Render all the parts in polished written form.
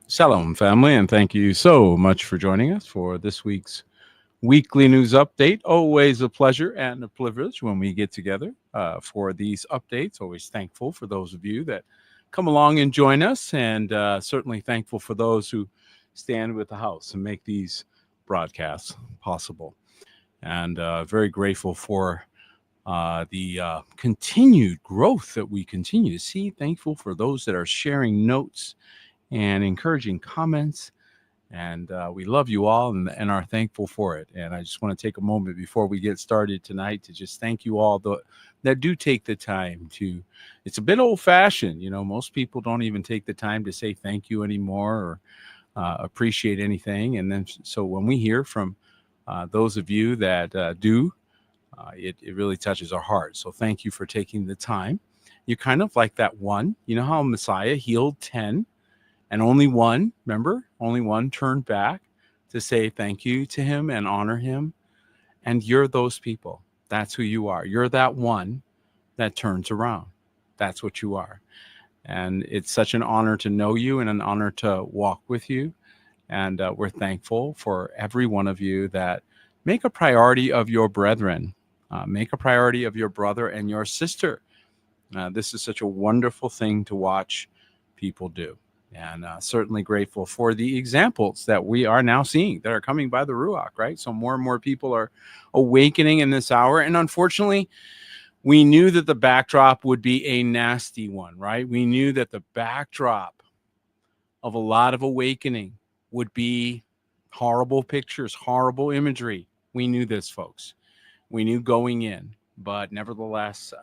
Shalom, family, and thank you so much for joining us for this week's weekly news update. Always a pleasure and a privilege when we get together for these updates. Always thankful for those of you that come along and join us, and certainly thankful for those who stand with the house and make these broadcasts possible. And very grateful for the continued growth that we continue to see. Thankful for those that are sharing notes and encouraging comments. And we love you all and are thankful for it. And I just want to take a moment before we get started tonight to just thank you all that do take the time to. It's a bit old fashioned. Most people don't even take the time to say thank you anymore or appreciate anything. And then so when we hear from those of you that do, it really touches our heart. So thank you for taking the time. You're kind of like that one. You know how Messiah healed 10 and only one, remember, only one turned back to say thank you to him and honor him. And you're those people. That's who you are. You're that one that turns around. That's what you are. And it's such an honor to know you and an honor to walk with you. And we're thankful for every one of you that make a priority of your brethren, make a priority of your brother and your sister. This is such a wonderful thing to watch people do. And certainly grateful for the examples that we are now seeing that are coming by the Ruach, right? So more and more people are awakening in this hour. And unfortunately, we knew that the backdrop would be a nasty one, right? We knew that the backdrop of a lot of awakening would be horrible pictures, horrible imagery. We knew this, folks. We knew going in. But nevertheless,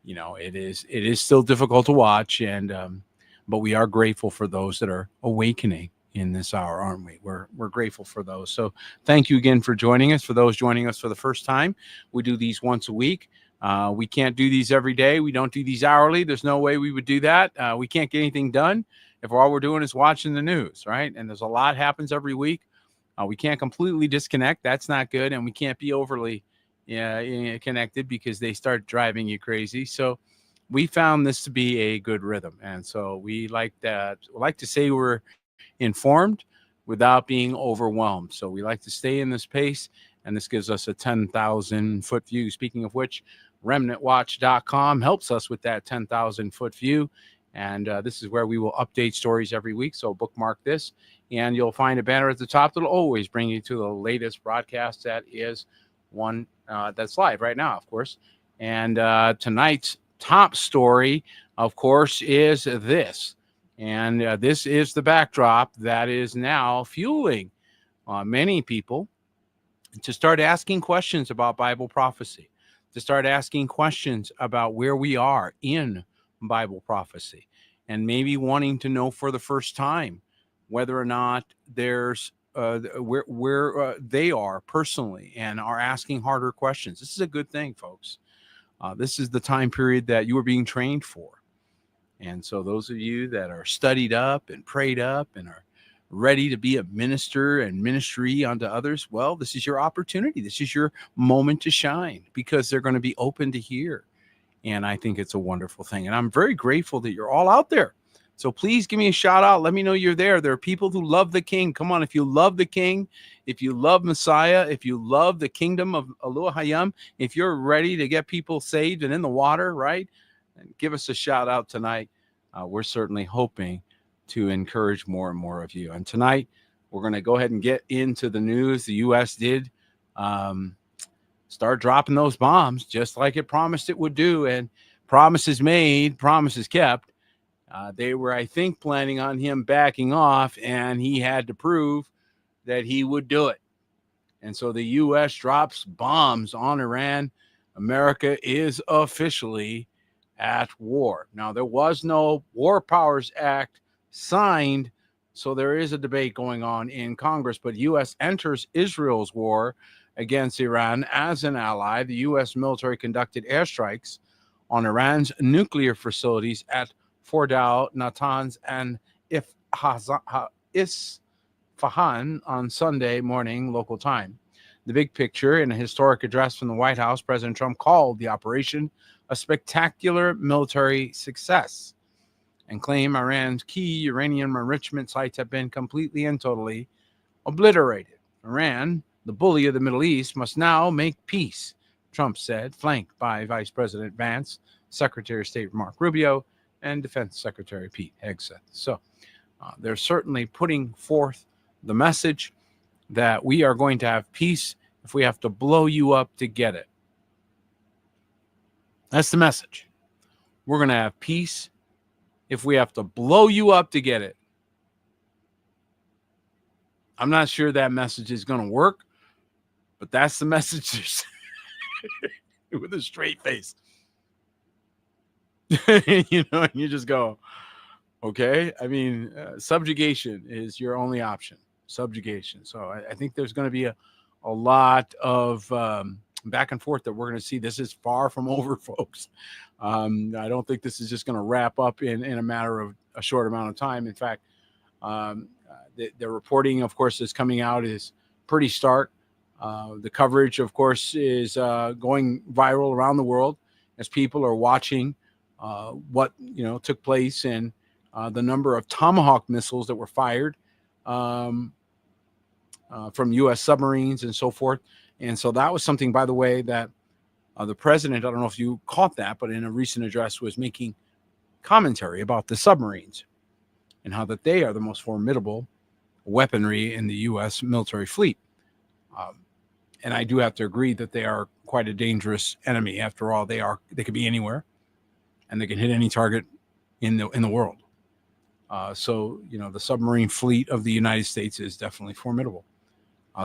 it is still difficult to watch. And but we are grateful for those that are awakening in this hour, aren't we? We're grateful for those. So thank you again for joining us. For those joining us for the first time, we do these once a week. We can't do these every day. We don't do these hourly. There's no way we would do that. We can't get anything done if all we're doing is watching the news, right? And there's a lot happens every week. We can't completely disconnect. That's not good. And we can't be overly connected because they start driving you crazy. So we found this to be a good rhythm. And so we like to say we're informed without being overwhelmed. So we like to stay in this pace, and this gives us a 10,000 foot view. Speaking of which, remnantwatch.com helps us with that 10,000 foot view. And this is where we will update stories every week. So bookmark this, and you'll find a banner at the top that'll always bring you to the latest broadcast that is one that's live right now, of course. And tonight's top story, of course, is this. And this is the backdrop that is now fueling many people to start asking questions about Bible prophecy, to start asking questions about where we are in Bible prophecy, and maybe wanting to know for the first time whether or not there's where they are personally, and are asking harder questions. This is a good thing, folks. This is the time period that you are being trained for. And so those of you that are studied up and prayed up and are ready to be a minister and ministry unto others, well, this is your opportunity. This is your moment to shine, because they're going to be open to hear. And I think it's a wonderful thing. And I'm very grateful that you're all out there. So please give me a shout out. Let me know you're there. There are people who love the King. Come on, if you love the King, if you love Messiah, if you love the kingdom of Eloah Hayam, if you're ready to get people saved and in the water, right? And give us a shout out tonight. We're certainly hoping to encourage more and more of you. And tonight, we're going to go ahead and get into the news. The U.S. did start dropping those bombs just like it promised it would do. And promises made, promises kept. They were, I think, planning on him backing off, and he had to prove that he would do it. And so the U.S. drops bombs on Iran. America is officially at war. Now, there was no War Powers Act signed, so there is a debate going on in Congress, but U.S. enters Israel's war against Iran as an ally. The U.S. military conducted airstrikes on Iran's nuclear facilities at Fordow, Natanz, and Isfahan on Sunday morning, local time. The big picture: in a historic address from the White House, President Trump called the operation a spectacular military success. and claim Iran's key uranium enrichment sites have been completely and totally obliterated. Iran, the bully of the Middle East, must now make peace, Trump said, flanked by Vice President Vance, Secretary of State Mark Rubio, and Defense Secretary Pete Hegseth. So they're certainly putting forth the message that we are going to have peace if we have to blow you up to get it. That's the message. We're going to have peace if we have to blow you up to get it. I'm not sure that message is going to work, but that's the message with a straight face. You know, and you just go, okay. I mean, subjugation is your only option. Subjugation. So I think there's going to be a lot of back and forth that we're going to see. This is far from over, folks. I don't think this is just going to wrap up in a matter of a short amount of time. In fact, the reporting, of course, that's coming out is pretty stark. The coverage, of course, is going viral around the world as people are watching what took place and the number of Tomahawk missiles that were fired from U.S. submarines and so forth. And so that was something, by the way, that the president, I don't know if you caught that, but in a recent address was making commentary about the submarines and how that they are the most formidable weaponry in the U.S. military fleet. And I do have to agree that they are quite a dangerous enemy. After all, they could be anywhere, and they can hit any target in the world. So the submarine fleet of the United States is definitely formidable.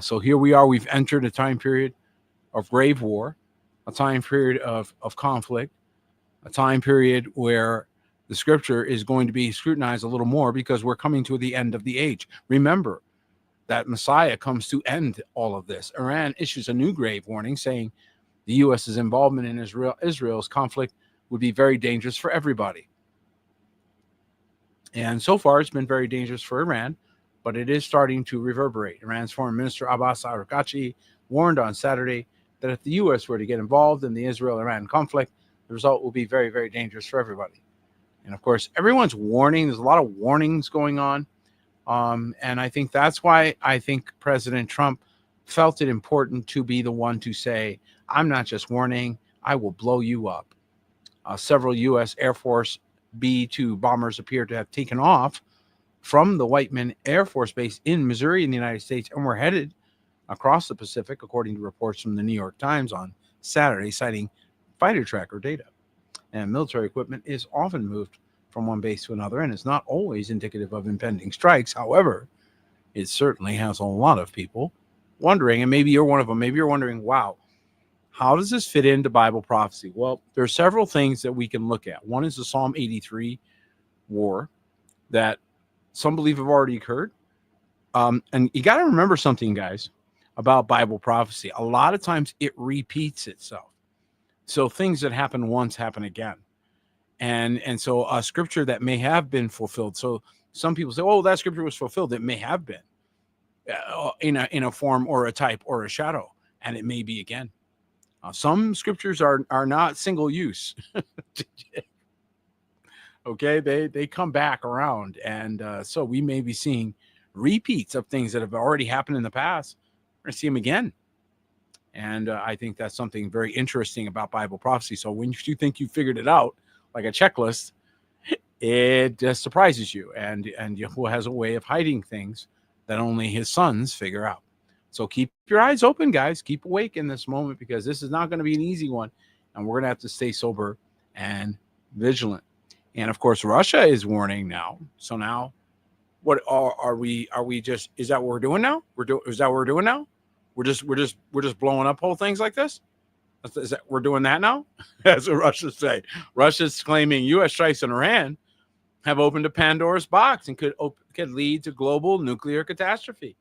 So here we are. We've entered a time period of grave war, a time period of conflict, a time period where the scripture is going to be scrutinized a little more because we're coming to the end of the age. Remember that Messiah comes to end all of this. Iran issues a new grave warning saying the U.S.'s involvement in Israel's conflict would be very dangerous for everybody. And so far, it's been very dangerous for Iran, but it is starting to reverberate. Iran's Foreign Minister Abbas Araghchi warned on Saturday that if the U.S. were to get involved in the Israel-Iran conflict, the result will be very, very dangerous for everybody. And of course, everyone's warning. There's a lot of warnings going on. And I think that's why I think President Trump felt it important to be the one to say, I'm not just warning, I will blow you up. Several U.S. Air Force B-2 bombers appear to have taken off from the Whiteman Air Force Base in Missouri in the United States and were headed across the Pacific, according to reports from the New York Times on Saturday, citing fighter tracker data. And military equipment is often moved from one base to another, and it's not always indicative of impending strikes. However, it certainly has a lot of people wondering, and maybe you're one of them, maybe you're wondering, wow, how does this fit into Bible prophecy? Well, there are several things that we can look at. One is the Psalm 83 war that some believe have already occurred. And you got to remember something, guys, about Bible prophecy. A lot of times it repeats itself. So things that happen once happen again. And so a scripture that may have been fulfilled. So some people say, oh, that scripture was fulfilled. It may have been in a form or a type or a shadow, and it may be again. Some scriptures are not single use. Okay, they come back around, and so we may be seeing repeats of things that have already happened in the past. We're going to see them again. And I think that's something very interesting about Bible prophecy. So when you think you figured it out, like a checklist, it just surprises you. And Yahuwah has a way of hiding things that only his sons figure out. So keep your eyes open, guys. Keep awake in this moment, because this is not going to be an easy one. And we're going to have to stay sober and vigilant. And of course, Russia is warning now. So now, what are we just, is that what we're doing now? Is that what we're doing now? We're just blowing up whole things like this? We're doing that now? That's what Russia say. Russia's claiming U.S. strikes on Iran have opened a Pandora's box and could lead to global nuclear catastrophe.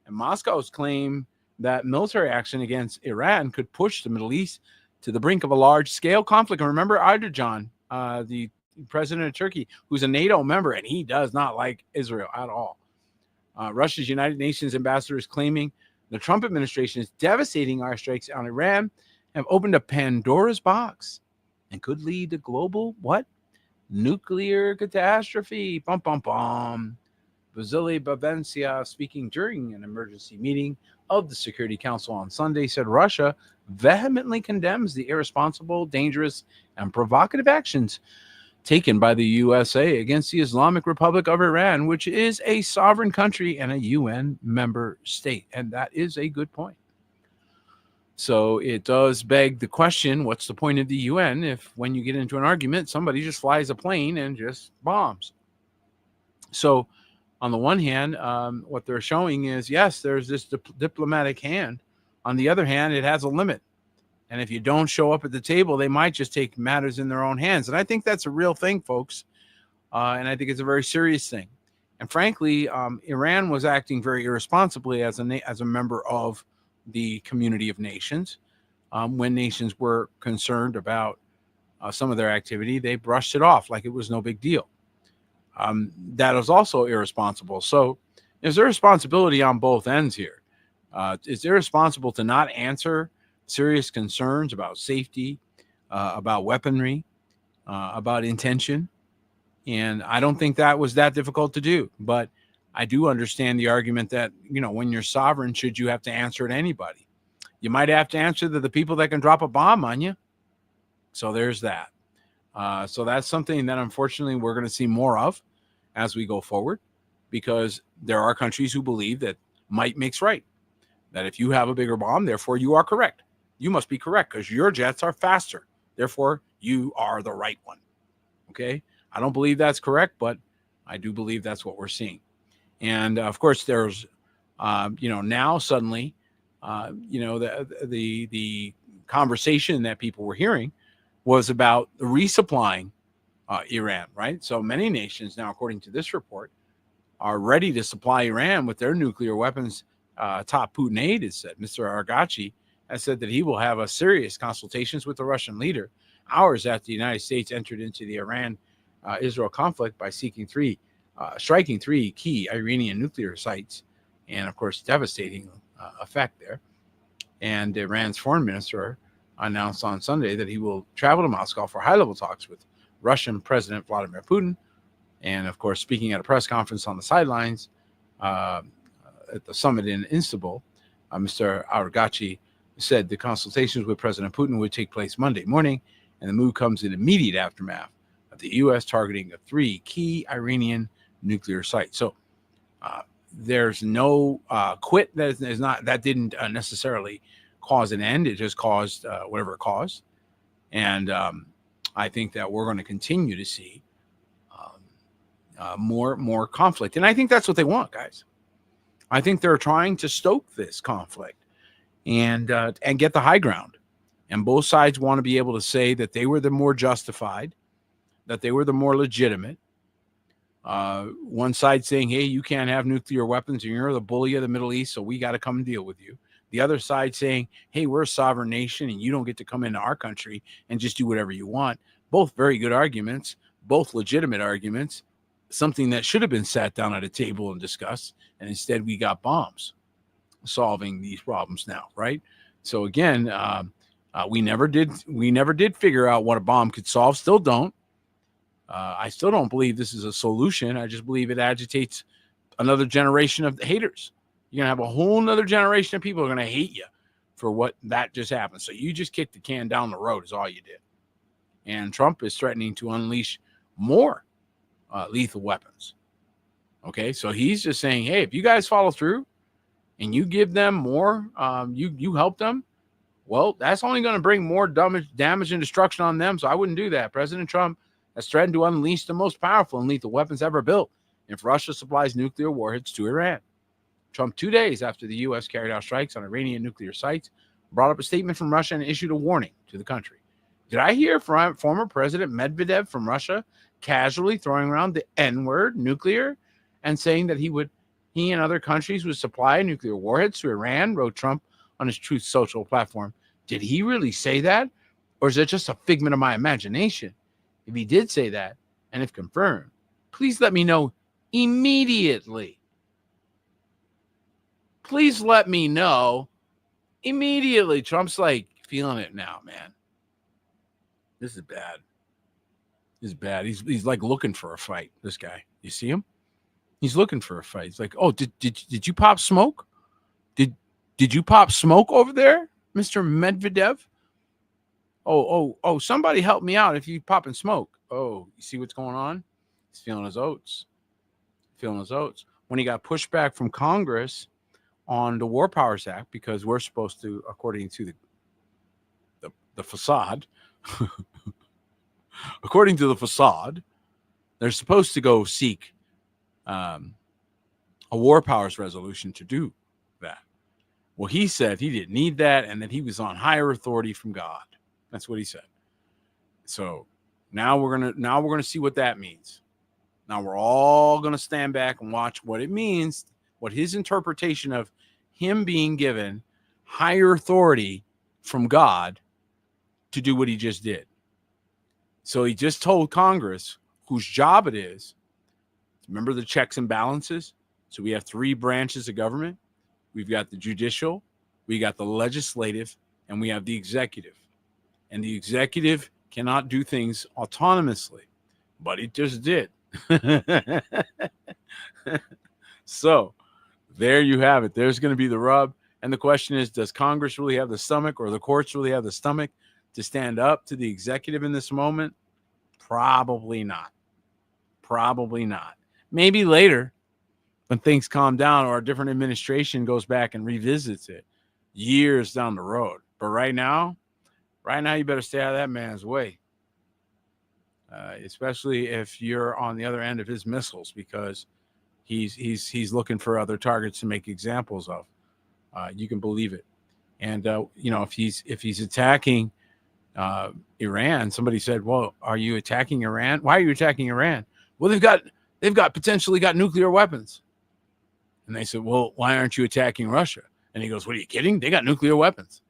And Moscow's claim that military action against Iran could push the Middle East to the brink of a large-scale conflict. And remember Erdogan, the president of Turkey, who's a NATO member, and he does not like Israel at all. Russia's United Nations ambassador is claiming the Trump administration is devastating airstrikes on Iran, have opened a Pandora's box and could lead to global what? nuclear catastrophe. Bum, bum, bum. Vasily Babensia, speaking during an emergency meeting of the Security Council on Sunday, said Russia vehemently condemns the irresponsible, dangerous, and provocative actions taken by the USA against the Islamic Republic of Iran, which is a sovereign country and a UN member state. And that is a good point. So it does beg the question, what's the point of the UN if when you get into an argument, somebody just flies a plane and just bombs? So on the one hand, what they're showing is, yes, there's this diplomatic hand. On the other hand, it has a limit. And if you don't show up at the table, they might just take matters in their own hands. And I think that's a real thing, folks. And I think it's a very serious thing. And frankly, Iran was acting very irresponsibly as a member of the community of nations. When nations were concerned about some of their activity, they brushed it off like it was no big deal. That is also irresponsible. So there's irresponsibility on both ends here. It's irresponsible to not answer serious concerns about safety, about weaponry, about intention. And I don't think that was that difficult to do. But I do understand the argument that, when you're sovereign, should you have to answer to anybody? You might have to answer to the people that can drop a bomb on you. So there's that. So that's something that unfortunately we're going to see more of as we go forward, because there are countries who believe that might makes right, that if you have a bigger bomb, therefore you are correct. You must be correct because your jets are faster. Therefore, you are the right one. Okay? I don't believe that's correct, but I do believe that's what we're seeing. And of course, there's, now suddenly, the conversation that people were hearing was about resupplying Iran, right? So many nations now, according to this report, are ready to supply Iran with their nuclear weapons. Top Putin aide has said, Mr. Argachi has said that he will have a serious consultations with the Russian leader hours after the United States entered into the Iran-Israel conflict by striking three key Iranian nuclear sites, and of course, devastating effect there. And Iran's foreign minister announced on Sunday that he will travel to Moscow for high-level talks with Russian President Vladimir Putin. And of course, speaking at a press conference on the sidelines at the summit in Istanbul, Mr. Argachi said the consultations with President Putin would take place Monday morning, and the move comes in immediate aftermath of the U.S. targeting of 3 key Iranian nuclear sites. So there's no quit that didn't necessarily cause an end. It just caused whatever it caused. And I think that we're going to continue to see more conflict. And I think that's what they want, guys. I think they're trying to stoke this conflict and get the high ground. And both sides want to be able to say that they were the more justified, that they were the more legitimate. One side saying, hey, you can't have nuclear weapons and you're the bully of the Middle East, so we got to come and deal with you. The other side saying, hey, we're a sovereign nation and you don't get to come into our country and just do whatever you want. Both very good arguments, both legitimate arguments, something that should have been sat down at a table and discussed. And instead we got bombs solving these problems now, right? So again, we never did figure out what a bomb could solve. Still don't. I still don't believe this is a solution. I just believe it agitates another generation of haters. You're going to have a whole nother generation of people who are going to hate you for what that just happened. So you just kicked the can down the road is all you did. And Trump is threatening to unleash more lethal weapons. Okay, so he's just saying, hey, if you guys follow through and you give them more, you help them, well, that's only going to bring more damage and destruction on them. So I wouldn't do that. President Trump has threatened to unleash the most powerful and lethal weapons ever built if Russia supplies nuclear warheads to Iran. Trump, 2 days after the U.S. carried out strikes on Iranian nuclear sites, brought up a statement from Russia and issued a warning to the country. Did I hear from former President Medvedev from Russia casually throwing around the N-word, nuclear, and saying that he and other countries would supply nuclear warheads to Iran, wrote Trump on his Truth Social platform. Did he really say that? Or is it just a figment of my imagination? If he did say that, and if confirmed, please let me know immediately. Please let me know immediately. Trump's like feeling it now, man. This is bad. is bad. He's like looking for a fight. This guy, you see him? He's looking for a fight. He's like, oh, did you pop smoke? Did you pop smoke over there, Mr. Medvedev? Oh, somebody help me out if you popping smoke. Oh, you see what's going on? He's feeling his oats. When he got pushed back from Congress on the War Powers Act, because we're supposed to, according to the facade, according to the facade, they're supposed to go seek a War Powers resolution to do that. Well, he said he didn't need that and that he was on higher authority from God. That's what he said. So now we're gonna see what that means. Now we're all gonna stand back and watch what it means, what his interpretation of him being given higher authority from God to do what he just did. So he just told Congress, whose job it is. Remember the checks and balances? So we have three branches of government. We've got the judicial, we got the legislative, and we have the executive. And the executive cannot do things autonomously, but it just did. So there you have it. There's going to be the rub. And the question is, does Congress really have the stomach, or the courts really have the stomach to stand up to the executive in this moment? Probably not. Probably not. Maybe later, when things calm down, or a different administration goes back and revisits it years down the road. But right now, you better stay out of that man's way, especially if you're on the other end of his missiles, because he's looking for other targets to make examples of. You can believe it. And if he's attacking Iran, somebody said, "Well, are you attacking Iran? Why are you attacking Iran?" Well, they've potentially got nuclear weapons. And they said, "Well, why aren't you attacking Russia?" And he goes, "What, are you kidding? They got nuclear weapons."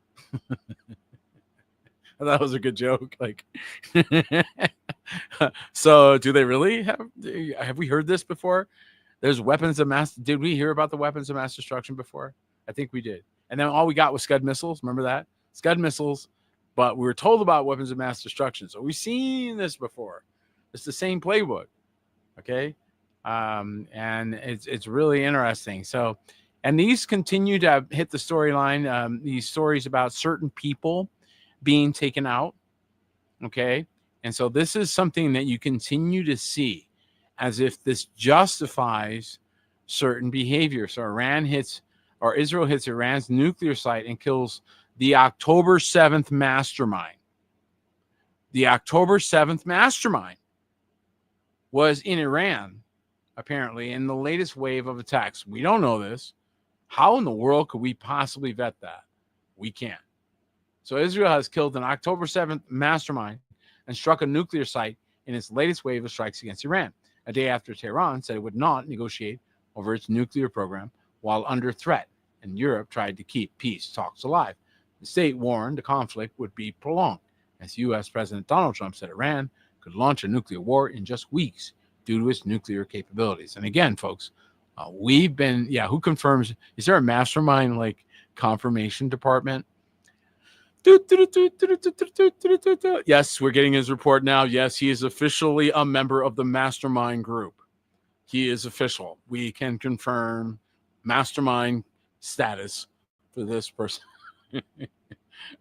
I thought it was a good joke. Like, so do they really have we heard this before? There's weapons of mass. Did we hear about the weapons of mass destruction before? I think we did. And then all we got was Scud missiles. Remember that? Scud missiles. But we were told about weapons of mass destruction. So we've seen this before. It's the same playbook. Okay. And it's really interesting. So, and these continue to hit the storyline. These stories about certain people being taken out. Okay. And so this is something that you continue to see as if this justifies certain behavior. So Israel hits Iran's nuclear site and kills the October 7th mastermind. The October 7th mastermind was in Iran, apparently, in the latest wave of attacks. We don't know this. How in the world could we possibly vet that? We can't. So Israel has killed an October 7th mastermind and struck a nuclear site in its latest wave of strikes against Iran, a day after Tehran said it would not negotiate over its nuclear program while under threat, and Europe tried to keep peace talks alive. The state warned the conflict would be prolonged, as U.S. President Donald Trump said Iran could launch a nuclear war in just weeks due to its nuclear capabilities. And again, folks, we've been, who confirms? Is there a mastermind like confirmation department? Yes, we're getting his report now. Yes, he is officially a member of the mastermind group. He is official. We can confirm mastermind status for this person.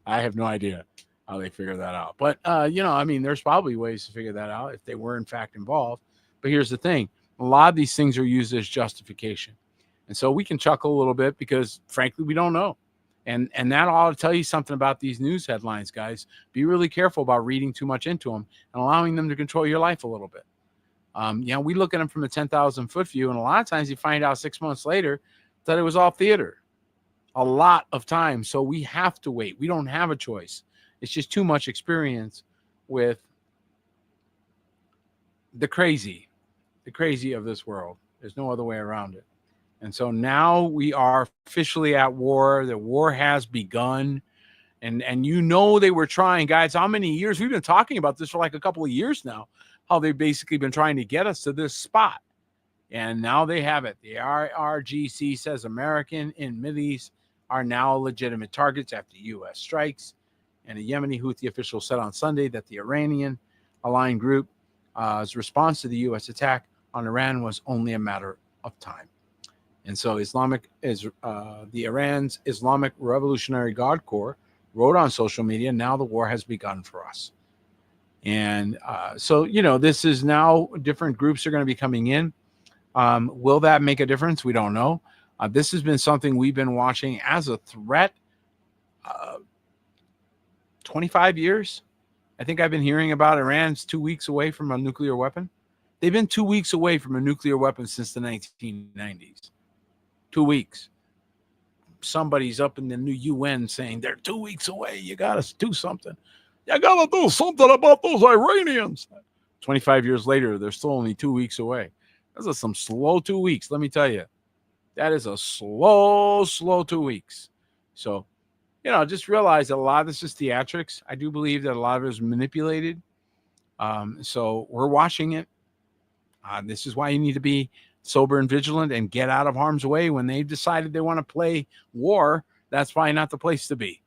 I have no idea how they figure that out. But, there's probably ways to figure that out if they were in fact involved. But here's the thing. A lot of these things are used as justification. And so we can chuckle a little bit because, frankly, we don't know. And that ought to tell you something about these news headlines, guys. Be really careful about reading too much into them and allowing them to control your life a little bit. We look at them from a 10,000-foot view, and a lot of times you find out 6 months later that it was all theater. A lot of times. So we have to wait. We don't have a choice. It's just too much experience with the crazy of this world. There's no other way around it. And so now we are officially at war. The war has begun. And they were trying, guys, how many years? We've been talking about this for like a couple of years now, how they've basically been trying to get us to this spot. And now they have it. The IRGC says American and Mideast are now legitimate targets after U.S. strikes. And a Yemeni Houthi official said on Sunday that the Iranian-aligned group response to the U.S. attack on Iran was only a matter of time. And so the Iran's Islamic Revolutionary Guard Corps wrote on social media, now the war has begun for us. And so, this is now different groups are going to be coming in. Will that make a difference? We don't know. This has been something we've been watching as a threat 25 years. I think I've been hearing about Iran's 2 weeks away from a nuclear weapon. They've been 2 weeks away from a nuclear weapon since the 1990s. 2 weeks. Somebody's up in the new UN saying they're 2 weeks away. You got to do something. You got to do something about those Iranians. 25 years later, they're still only 2 weeks away. Those are some slow 2 weeks, let me tell you. That is a slow 2 weeks. So, just realize that a lot of this is theatrics. I do believe that a lot of it is manipulated. So we're watching it. This is why you need to be sober and vigilant and get out of harm's way. When they've decided they want to play war, that's probably not the place to be.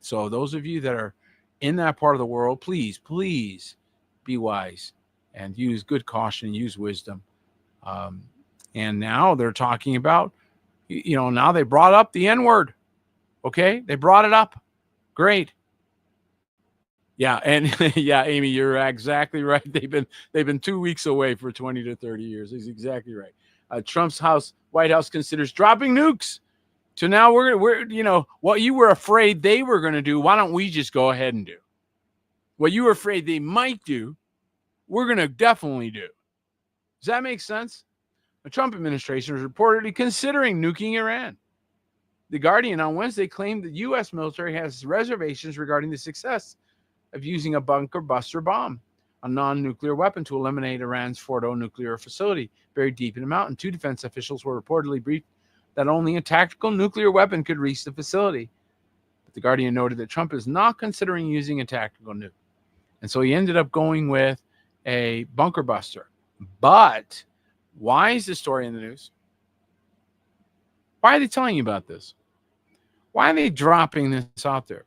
So those of you that are in that part of the world, please be wise and use good caution, use wisdom. And now they're talking about, now they brought up the N-word. Okay, they brought it up. Great. Yeah, and yeah, Amy, you're exactly right. They've been 2 weeks away for 20 to 30 years. He's exactly right. Trump's White House considers dropping nukes. So now we're what you were afraid they were going to do. Why don't we just go ahead and do what you were afraid they might do? We're going to definitely do. Does that make sense? The Trump administration is reportedly considering nuking Iran. The Guardian on Wednesday claimed the U.S. military has reservations regarding the success of using a bunker buster bomb, a non-nuclear weapon, to eliminate Iran's Fordo nuclear facility buried deep in a mountain. Two defense officials were reportedly briefed that only a tactical nuclear weapon could reach the facility. But the Guardian noted that Trump is not considering using a tactical nuke. And so he ended up going with a bunker buster. But why is this story in the news? Why are they telling you about this? Why are they dropping this out there?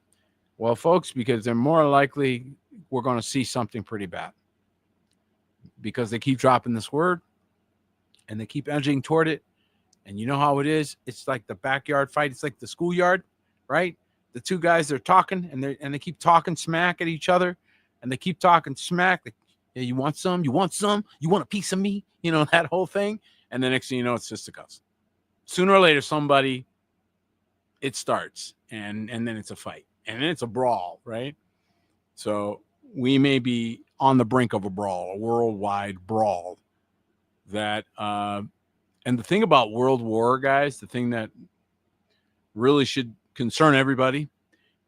Well, folks, because they're more likely we're going to see something pretty bad. Because they keep dropping this word and they keep edging toward it. And you know how it is. It's like the backyard fight. It's like the schoolyard, right? The two guys, they're talking and they keep talking smack at each other. And they keep talking smack. Like, yeah, you want some? You want some? You want a piece of me? That whole thing. And the next thing you know, it's fisticuffs. Sooner or later, it starts. And then it's a fight. And then it's a brawl, right? So we may be on the brink of a brawl, a worldwide brawl. That and the thing about World War, guys, the thing that really should concern everybody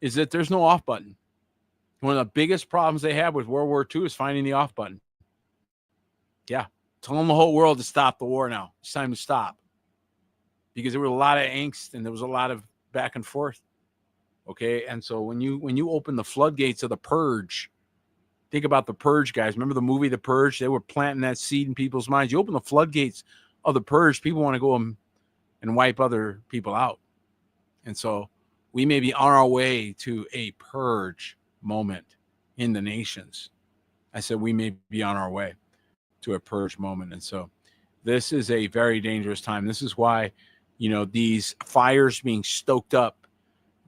is that there's no off button. One of the biggest problems they had with World War II is finding the off button. Yeah, telling the whole world to stop the war now. It's time to stop. Because there was a lot of angst and there was a lot of back and forth. Okay, and so when you open the floodgates of the purge, think about the purge, guys. Remember the movie The Purge? They were planting that seed in people's minds. You open the floodgates of the purge, people want to go and wipe other people out. And so we may be on our way to a purge moment in the nations. I said we may be on our way to a purge moment. And so this is a very dangerous time. This is why, these fires being stoked up,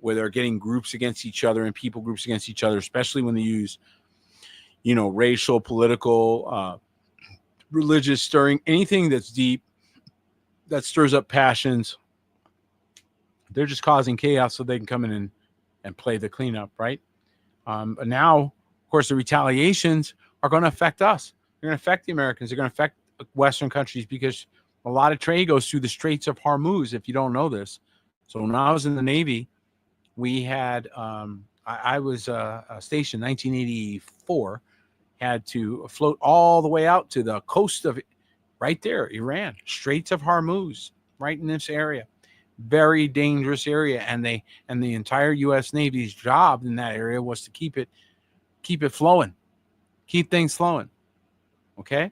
where they're getting groups against each other and people groups against each other, especially when they use, racial, political, religious stirring, anything that's deep, that stirs up passions. They're just causing chaos so they can come in and play the cleanup, right? But now, of course, the retaliations are going to affect us. They're going to affect the Americans. They're going to affect Western countries because a lot of trade goes through the Straits of Hormuz, if you don't know this. So when I was in the Navy, we had, I was stationed 1984, had to float all the way out to the coast of right there, Iran, Straits of Hormuz, right in this area. Very dangerous area. And the entire U.S. Navy's job in that area was to keep it flowing, keep things flowing. Okay.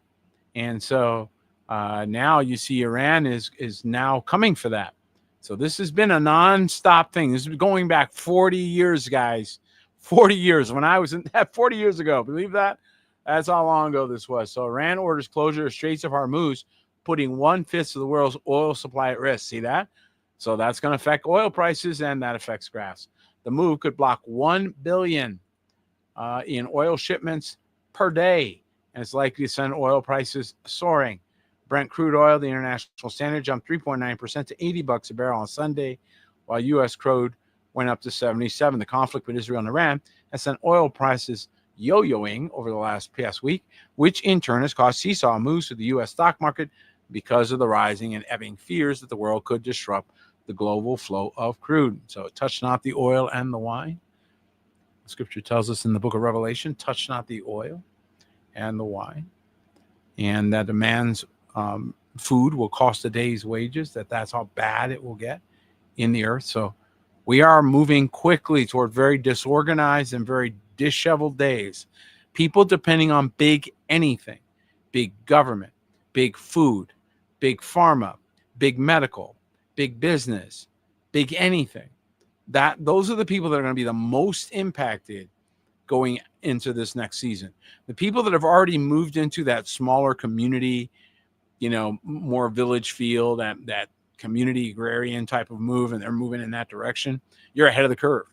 And so now you see Iran is now coming for that. So this has been a nonstop thing. This is going back 40 years, guys. 40 years. When I was in that 40 years ago, believe that? That's how long ago this was. So Iran orders closure of Straits of Hormuz, putting 1/5 of the world's oil supply at risk. See that? So that's going to affect oil prices, and that affects graphs. The move could block 1 billion in oil shipments per day, and it's likely to send oil prices soaring. Brent crude oil, the international standard, jumped 3.9% to $80 a barrel on Sunday, while U.S. crude went up to 77. The conflict with Israel and Iran has sent oil prices yo-yoing over the past week, which in turn has caused seesaw moves to the U.S. stock market because of the rising and ebbing fears that the world could disrupt the global flow of crude. So touch not the oil and the wine. Scripture tells us in the book of Revelation, touch not the oil and the wine, and that a man's food will cost a day's wages, that's how bad it will get in the earth. So we are moving quickly toward very disorganized and very disheveled days. People depending on big anything, big government, big food, big pharma, big medical, big business, big anything. Those are the people that are going to be the most impacted going into this next season. The people that have already moved into that smaller community, more village feel, that community agrarian type of move, and they're moving in that direction, you're ahead of the curve.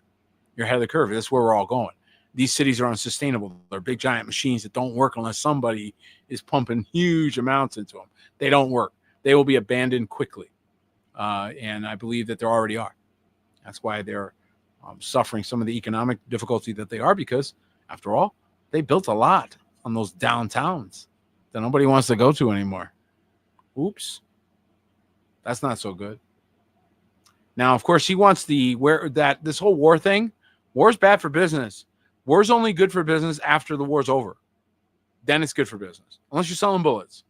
You're ahead of the curve. That's where we're all going. These cities are unsustainable. They're big giant machines that don't work unless somebody is pumping huge amounts into them. They don't work. They will be abandoned quickly. And I believe that they already are. That's why they're suffering some of the economic difficulty that they are, because, after all, they built a lot on those downtowns that nobody wants to go to anymore. Oops. That's not so good. Now, of course, he wants this whole war thing. War's bad for business. War's only good for business after the war's over. Then it's good for business, unless you're selling bullets.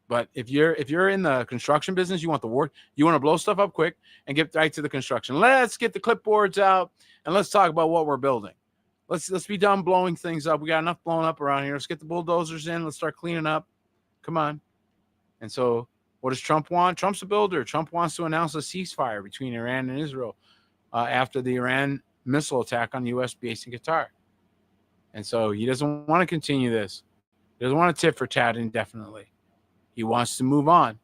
But if you're in the construction business, you want the war. You want to blow stuff up quick and get right to the construction. Let's get the clipboards out and let's talk about what we're building. Let's be done blowing things up. We got enough blown up around here. Let's get the bulldozers in. Let's start cleaning up. Come on. And so, what does Trump want? Trump's a builder. Trump wants to announce a ceasefire between Iran and Israel after the Iran missile attack on U.S. base in Qatar. And so he doesn't want to continue this. He doesn't want to tit for tat indefinitely. He wants to move on.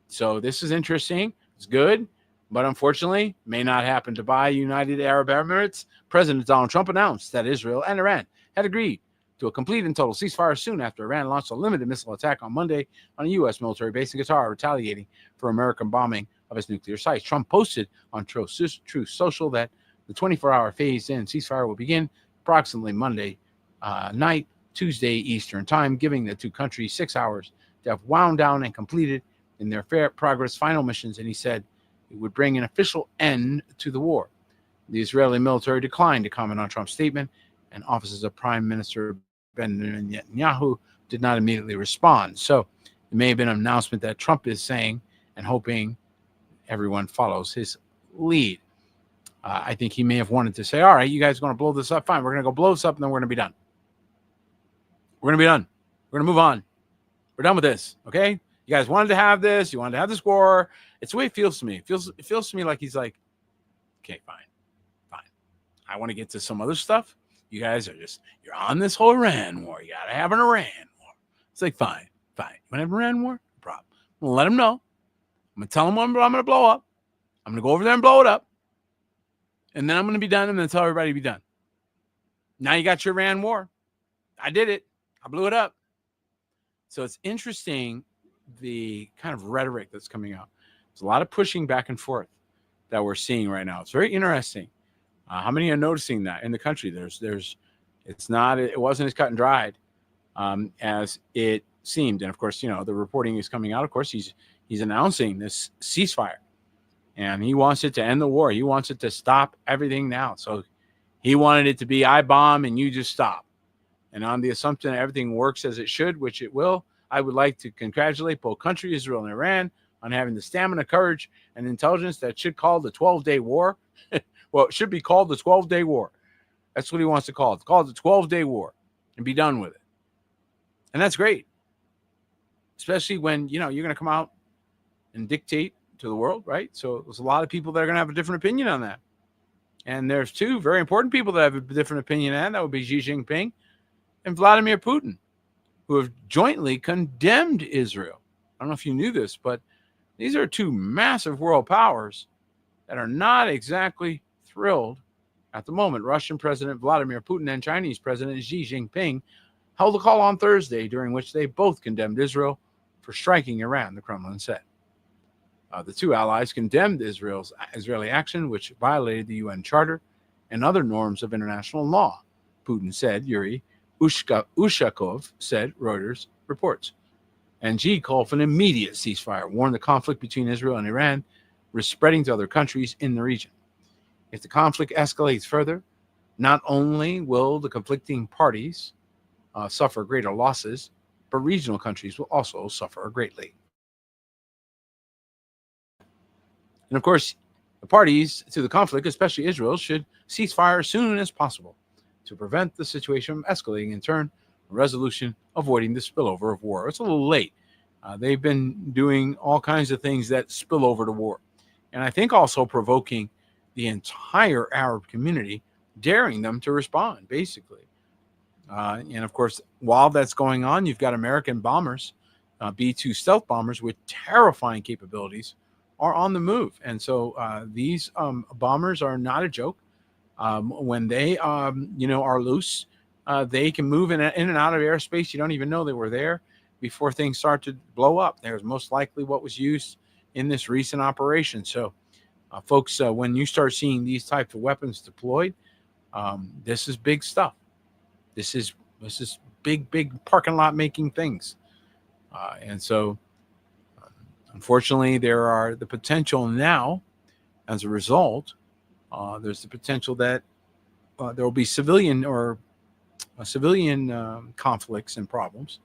So this is interesting. It's good, but unfortunately may not happen. Dubai, United Arab Emirates, President Donald Trump announced that Israel and Iran had agreed to a complete and total ceasefire soon after Iran launched a limited missile attack on Monday on a U.S. military base in Qatar, retaliating for American bombing of its nuclear sites. Trump posted on Truth Social that the 24-hour phased-in ceasefire will begin approximately Monday night, Tuesday Eastern Time, giving the two countries 6 hours to have wound down and completed in their fair progress final missions, and he said it would bring an official end to the war. The Israeli military declined to comment on Trump's statement, and offices of Prime Minister Benjamin Netanyahu did not immediately respond. So it may have been an announcement that Trump is saying and hoping everyone follows his lead. I think he may have wanted to say, all right, you guys are going to blow this up. Fine, we're going to go blow this up, and then we're going to be done. We're going to be done. We're going to move on. We're done with this, okay? You guys wanted to have this. You wanted to have this war. It's the way it feels to me. It feels to me like he's like, okay, fine. I want to get to some other stuff. You guys you're on this whole Iran war. You got to have an Iran war. It's like, fine. You want to have an Iran war? No problem. I'm going to let them know. I'm going to tell them what I'm going to blow up. I'm going to go over there and blow it up. And then I'm going to be done and then tell everybody to be done. Now you got your Iran war. I did it. I blew it up. So it's interesting, the kind of rhetoric that's coming out. There's a lot of pushing back and forth that we're seeing right now. It's very interesting. How many are noticing that in the country? It wasn't as cut and dried as it seemed. And of course, the reporting is coming out. Of course, he's announcing this ceasefire, and he wants it to end the war. He wants it to stop everything now. So he wanted it to be, I bomb and you just stop. And on the assumption that everything works as it should, which it will, I would like to congratulate both countries, Israel and Iran, on having the stamina, courage, and intelligence that should call the 12-day war. Well, it should be called the 12-day war. That's what he wants to call it. Call it the 12-day war and be done with it. And that's great. Especially when, you're going to come out and dictate to the world, right? So there's a lot of people that are going to have a different opinion on that. And there's two very important people that have a different opinion on that. That would be Xi Jinping and Vladimir Putin. who have jointly condemned Israel. I don't know if you knew this, but these are two massive world powers that are not exactly thrilled at the moment. Russian President Vladimir Putin and Chinese President Xi Jinping held a call on Thursday during which they both condemned Israel for striking Iran, the Kremlin said. The two allies condemned Israeli action, which violated the UN Charter and other norms of international law, Putin said, Yuri Ushakov said, Reuters reports. And Xi called for an immediate ceasefire, warned the conflict between Israel and Iran risk spreading to other countries in the region. If the conflict escalates further, not only will the conflicting parties suffer greater losses, but regional countries will also suffer greatly. And of course, the parties to the conflict, especially Israel, should cease fire as soon as possible to prevent the situation from escalating, in turn, a resolution avoiding the spillover of war. It's a little late. They've been doing all kinds of things that spill over to war. And I think also provoking the entire Arab community, daring them to respond, basically. And of course, while that's going on, you've got American bombers, B-2 stealth bombers with terrifying capabilities, are on the move. And so these bombers are not a joke. When they, are loose, they can move in and out of airspace. You don't even know they were there before things start to blow up. There's most likely what was used in this recent operation. So, folks, when you start seeing these types of weapons deployed, this is big stuff. This is big parking lot making things. And so, unfortunately, there are the potential now, as a result, there's the potential that there will be civilian conflicts and problems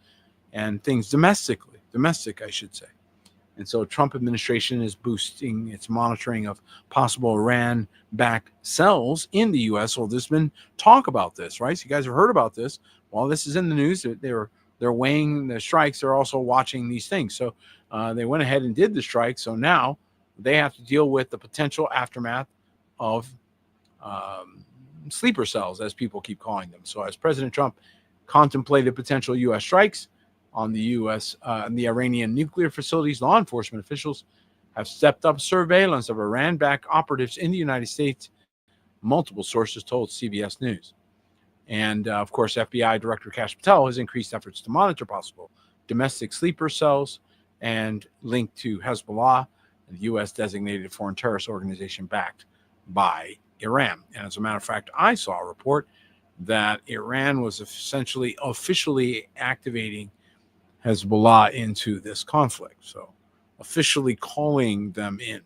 and things domestic, I should say. And so Trump administration is boosting its monitoring of possible Iran-backed cells in the U.S. So there's been talk about this, right? So you guys have heard about this. While this is in the news, they're weighing the strikes. They're also watching these things. So they went ahead and did the strike. So now they have to deal with the potential aftermath of sleeper cells, as people keep calling them. So as President Trump contemplated potential U.S. strikes on the U.S. And the Iranian nuclear facilities, law enforcement officials have stepped up surveillance of Iran-backed operatives in the United States, multiple sources told CBS News. And, of course, FBI Director Kash Patel has increased efforts to monitor possible domestic sleeper cells and linked to Hezbollah, the U.S. designated foreign terrorist organization backed by Iran. And as a matter of fact, I saw a report that Iran was essentially officially activating Hezbollah into this conflict, so officially calling them in.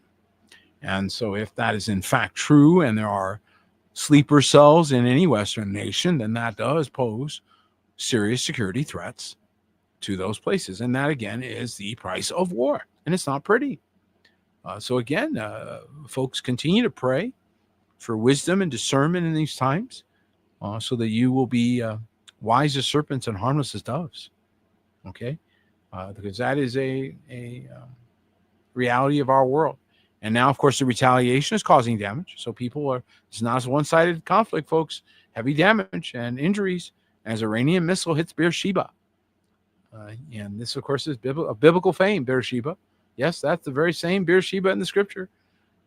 And so if that is in fact true, and there are sleeper cells in any Western nation, then that does pose serious security threats to those places. And that, again, is the price of war. And it's not pretty. So again, folks, continue to pray for wisdom and discernment in these times, so that you will be wise as serpents and harmless as doves. Okay? Because that is a reality of our world. And now, of course, the retaliation is causing damage. So it's not a one-sided conflict, folks. Heavy damage and injuries as Iranian missile hits Beersheba. And this, of course, is biblical fame, Beersheba. Yes, that's the very same Beersheba in the scripture.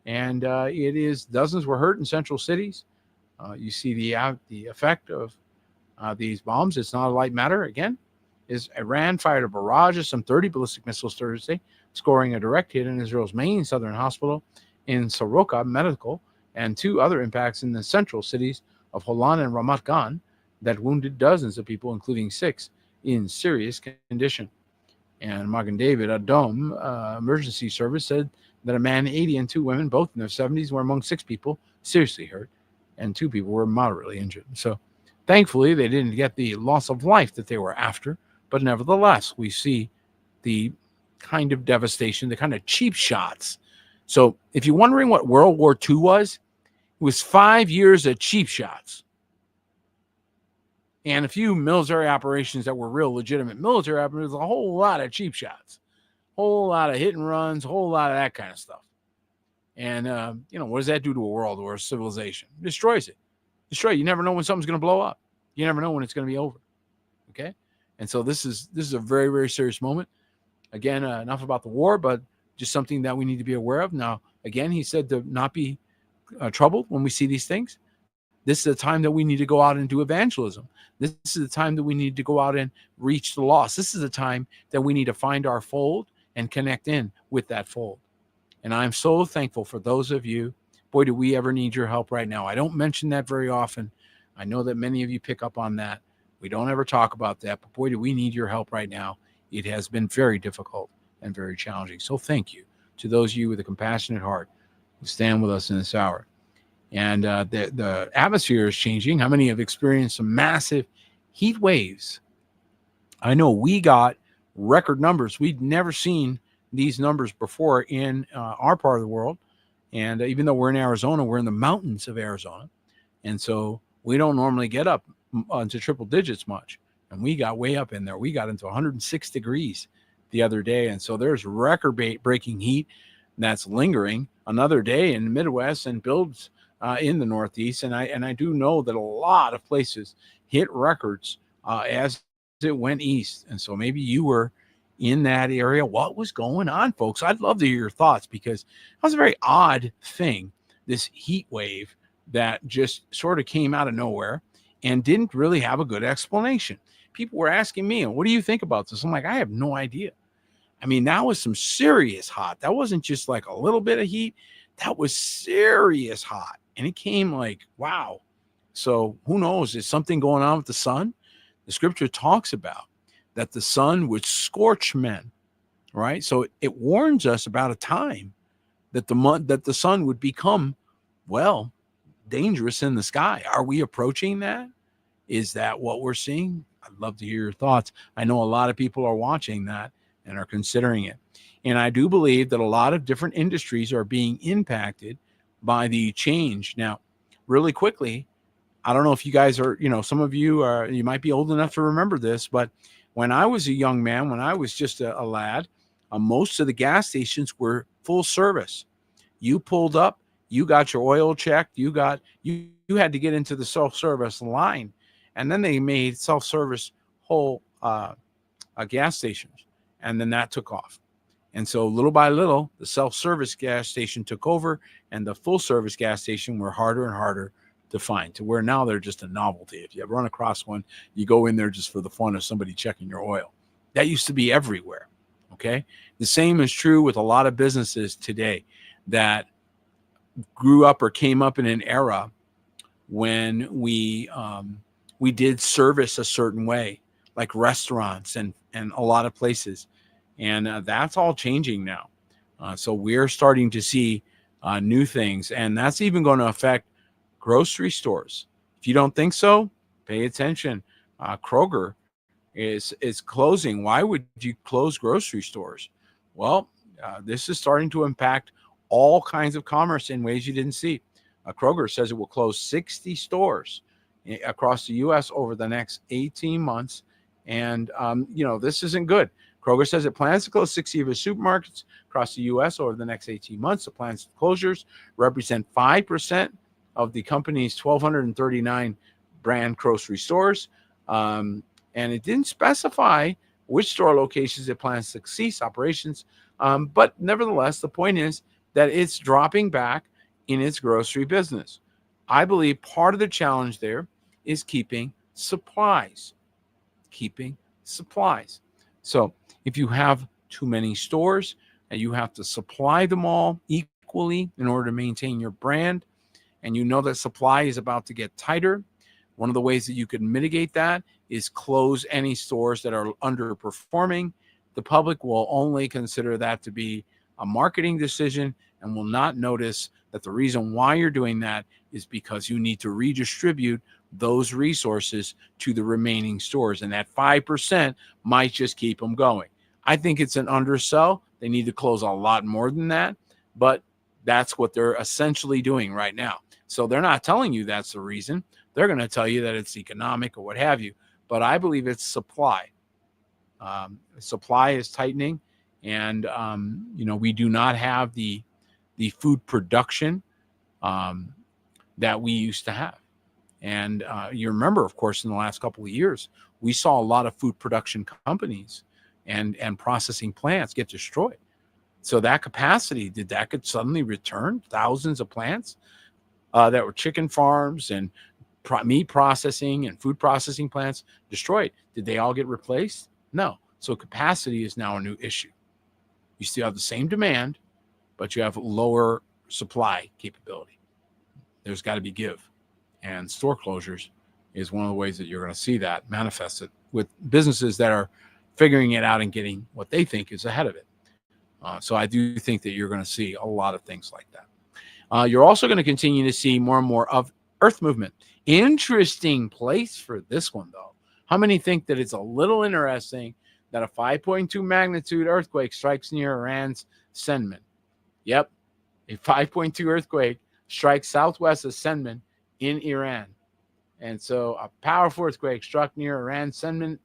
And it is, dozens were hurt in central cities. You see the effect of these bombs. It's not a light matter. Again, Iran fired a barrage of some 30 ballistic missiles Thursday, scoring a direct hit in Israel's main southern hospital in Soroka Medical, and 2 other impacts in the central cities of Holon and Ramat Gan that wounded dozens of people, including 6 in serious condition. And Magen David Adom emergency service said that a man 80 and 2 women, both in their 70s, were among 6 people seriously hurt, and 2 people were moderately injured. So thankfully, they didn't get the loss of life that they were after, but nevertheless, we see the kind of devastation, the kind of cheap shots. So if you're wondering what World War II was, it was 5 years of cheap shots and a few military operations that were real legitimate military operations, a whole lot of cheap shots, a whole lot of hit and runs, a whole lot of that kind of stuff. And, what does that do to a world or a civilization? It destroys it. You never know when something's going to blow up. You never know when it's going to be over. Okay? And so this is a very, very serious moment. Again, enough about the war, but just something that we need to be aware of. Now, again, he said to not be troubled when we see these things. This is a time that we need to go out and do evangelism. This is the time that we need to go out and reach the lost. This is the time that we need to find our fold and connect in with that fold. And I'm so thankful for those of you. Boy, do we ever need your help right now. I don't mention that very often. I know that many of you pick up on that. We don't ever talk about that, but boy, do we need your help right now. It has been very difficult and very challenging. So thank you to those of you with a compassionate heart who stand with us in this hour. And the atmosphere is changing. How many have experienced some massive heat waves? I know we got record numbers. We'd never seen these numbers before in our part of the world. And even though we're in Arizona, we're in the mountains of Arizona. And so we don't normally get up into triple digits much. And we got way up in there. We got into 106 degrees the other day. And so there's record-breaking heat that's lingering another day in the Midwest and builds in the Northeast. And I do know that a lot of places hit records as it went east. And so maybe you were in that area. What was going on, folks? I'd love to hear your thoughts, because that was a very odd thing, this heat wave that just sort of came out of nowhere and didn't really have a good explanation. People were asking me, what do you think about this? I'm like, I have no idea. I mean, that was some serious hot. That wasn't just like a little bit of heat. That was serious hot. And it came like, wow. So who knows? Is something going on with the sun? The scripture talks about that the sun would scorch men, right? So it warns us about a time that the sun would become, well, dangerous in the sky. Are we approaching that? Is that what we're seeing? I'd love to hear your thoughts. I know a lot of people are watching that and are considering it. And I do believe that a lot of different industries are being impacted by the change. Now, really quickly, I don't know if you guys are, some of you are, you might be old enough to remember this, but when I was a young man, when I was just a lad, most of the gas stations were full service. You pulled up, you got your oil checked, you had to get into the self-service line, and then they made self-service whole gas stations, and then that took off. And so little by little, the self-service gas station took over, and the full-service gas station were harder and harder to find, to where now they're just a novelty. If you run across one, you go in there just for the fun of somebody checking your oil. That used to be everywhere, okay? The same is true with a lot of businesses today that grew up or came up in an era when we did service a certain way, like restaurants and a lot of places. And that's all changing now. So we're starting to see new things, and that's even going to affect grocery stores. If you don't think so, pay attention. Kroger is closing. Why would you close grocery stores? Well, this is starting to impact all kinds of commerce in ways you didn't see. Kroger says it will close 60 stores across the U.S. over the next 18 months. And, this isn't good. Kroger says it plans to close 60 of its supermarkets across the U.S. over the next 18 months. The planned closures represent 5% of the company's 1,239 brand grocery stores. And it didn't specify which store locations it plans to cease operations. But nevertheless, the point is that it's dropping back in its grocery business. I believe part of the challenge there is keeping supplies. So if you have too many stores and you have to supply them all equally in order to maintain your brand, and you know that supply is about to get tighter, one of the ways that you can mitigate that is close any stores that are underperforming. The public will only consider that to be a marketing decision and will not notice that the reason why you're doing that is because you need to redistribute those resources to the remaining stores. And that 5% might just keep them going. I think it's an undersell. They need to close a lot more than that, but that's what they're essentially doing right now. So they're not telling you that's the reason. They're going to tell you that it's economic or what have you. But I believe it's supply. Supply is tightening, and we do not have the food production that we used to have. And you remember, of course, in the last couple of years, we saw a lot of food production companies and processing plants get destroyed. So that capacity, did that could suddenly return? Thousands of plants that were chicken farms and meat processing and food processing plants destroyed. Did they all get replaced? No. So capacity is now a new issue. You still have the same demand, but you have lower supply capability. There's got to be give. And store closures is one of the ways that you're going to see that manifested with businesses that are figuring it out and getting what they think is ahead of it. So I do think that you're going to see a lot of things like that. You're also going to continue to see more and more of Earth movement. Interesting place for this one, though. How many think that it's a little interesting that a 5.2 magnitude earthquake strikes near Iran's Senman? Yep, a 5.2 earthquake strikes southwest of Senman in Iran. And so a powerful earthquake struck near Iran, sending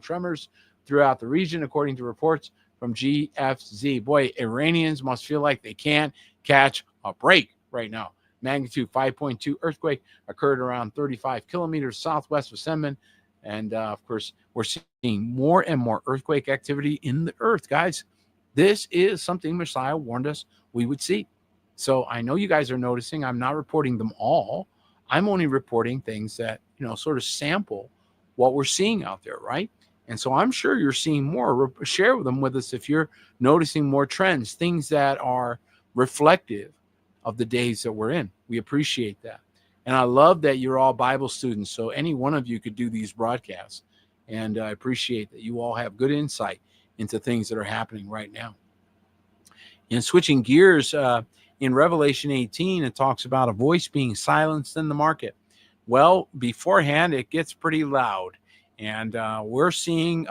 tremors throughout the region, according to reports from GFZ. Boy, Iranians must feel like they can't catch a break right now. Magnitude 5.2 earthquake occurred around 35 kilometers southwest of Senman. And of course, we're seeing more and more earthquake activity in the earth, guys. This is something Messiah warned us we would see. So I know you guys are noticing. I'm not reporting them all. I'm only reporting things that, sort of sample what we're seeing out there, right? And so I'm sure you're seeing more. Share them with us if you're noticing more trends, things that are reflective of the days that we're in. We appreciate that. And I love that you're all Bible students, so any one of you could do these broadcasts. And I appreciate that you all have good insight into things that are happening right now. And switching gears, in Revelation 18, it talks about a voice being silenced in the market. Well, beforehand, it gets pretty loud. And we're seeing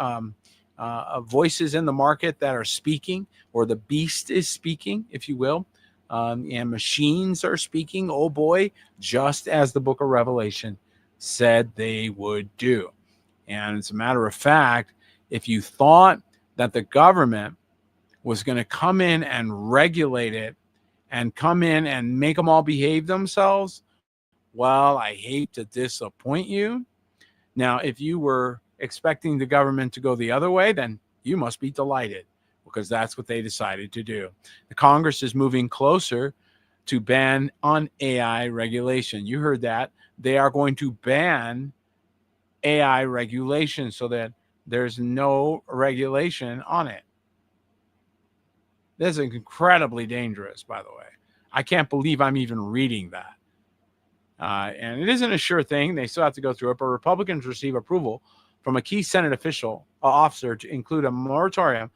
voices in the market that are speaking, or the beast is speaking, if you will. And machines are speaking, oh boy, just as the book of Revelation said they would do. And as a matter of fact, if you thought that the government was going to come in and regulate it and come in and make them all behave themselves, well, I hate to disappoint you. Now, if you were expecting the government to go the other way, then you must be delighted, because that's what they decided to do. The Congress is moving closer to ban on AI regulation. You heard that. They are going to ban AI regulation so that there's no regulation on it. This is incredibly dangerous, by the way. I can't believe I'm even reading that. And it isn't a sure thing. They still have to go through it. But Republicans receive approval from a key Senate officer to include a moratorium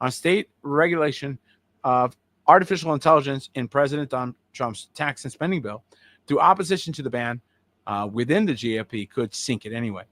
on state regulation of artificial intelligence in President Donald Trump's tax and spending bill. Through opposition to the ban within the GOP could sink it anyway.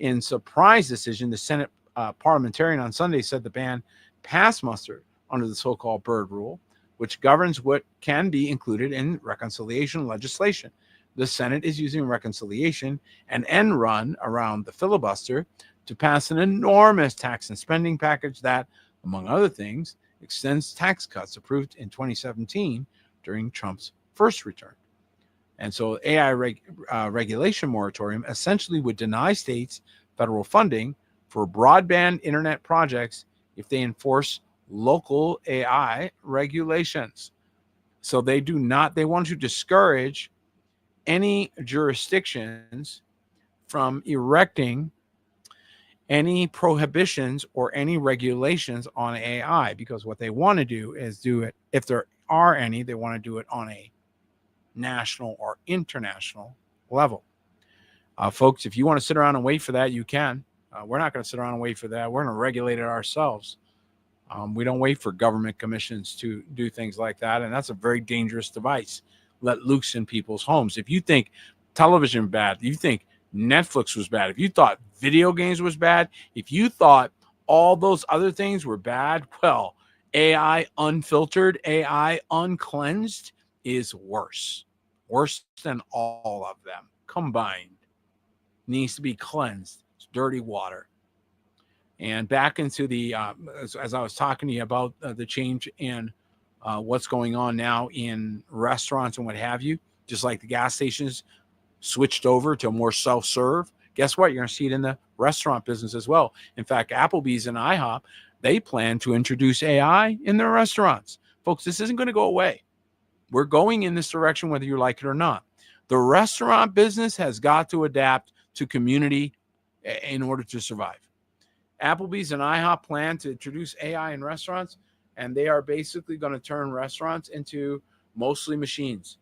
In surprise decision, the Senate parliamentarian on Sunday said the ban passed muster under the so-called Byrd Rule, which governs what can be included in reconciliation legislation. The Senate is using reconciliation, an end run around the filibuster, to pass an enormous tax and spending package that, among other things, extends tax cuts approved in 2017 during Trump's first return. And so AI regulation moratorium essentially would deny states federal funding for broadband internet projects if they enforce local AI regulations. So they want to discourage any jurisdictions from erecting any prohibitions or any regulations on AI, because what they want to do is do it, if there are any, they want to do it on a national or international level. Folks, if you want to sit around and wait for that, you can. We're not going to sit around and wait for that. We're going to regulate it ourselves. We don't wait for government commissions to do things like that, and that's a very dangerous device let loose in people's homes. If you think television bad, you think Netflix was bad, if you thought video games was bad, if you thought all those other things were bad, well, AI unfiltered, AI uncleansed is worse than all of them combined. Needs to be cleansed. It's dirty water. And back into the, as I was talking to you about the change in what's going on now in restaurants and what have you, just like the gas stations switched over to more self-serve. Guess what? You're going to see it in the restaurant business as well. In fact, Applebee's and IHOP, they plan to introduce AI in their restaurants. Folks, this isn't going to go away. We're going in this direction whether you like it or not. The restaurant business has got to adapt to community in order to survive. Applebee's and IHOP plan to introduce AI in restaurants, and they are basically going to turn restaurants into mostly machines.